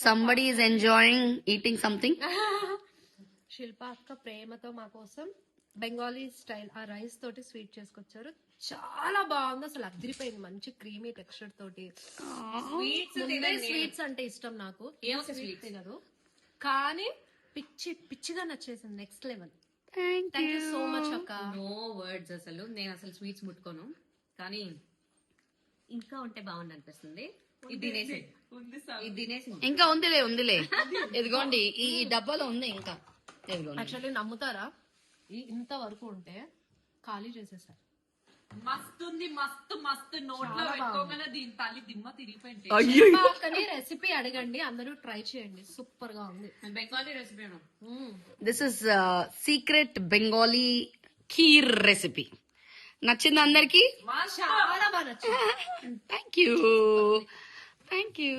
somebody is enjoying eating something. శిల్ప అక్క ప్రేమతో మా కోసం బెంగాలీ స్టైల్ ఆ రైస్ తోటి స్వీట్ చేసుకొచ్చారు. చాలా బాగుంది, అసలు అదిరిపోయింది. మంచి క్రీమీ టెక్స్చర్ తోటి. స్వీట్స్ అంటే ఇష్టం నాకు, ఏం స్వీట్ తినదు కానీ పిచ్చిగా నచ్చేసింది. Next level. Thank you so much అక్క. No words. అసలు నేను అసలు స్వీట్స్ ముట్టుకోను, కానీ ఇంకా ఉంటే బాగుంది అనిపిస్తుంది. ఇది తినేసి ఇంకా ఉందిలే ఇదిగోండి ఈ డబ్బాలో ఉంది ఇంకా. యాక్చువల్లీ నమ్ముతారా, ఇంత వరకు ఉంటే ఖాళీ చేసేసారు. మస్తుంది, మస్తు నోట్లో పెట్టుకోగానే దీని తల్లి దిమ్మ తిరిగిపోయింది. కానీ రెసిపీ అడగండి, అందరూ ట్రై చేయండి, సూపర్ గా ఉంది. Bengali recipe. This is secret Bengali kheer recipe. నచ్చింది అందరికి? చాలా బాగా నచ్చింది. Thank you.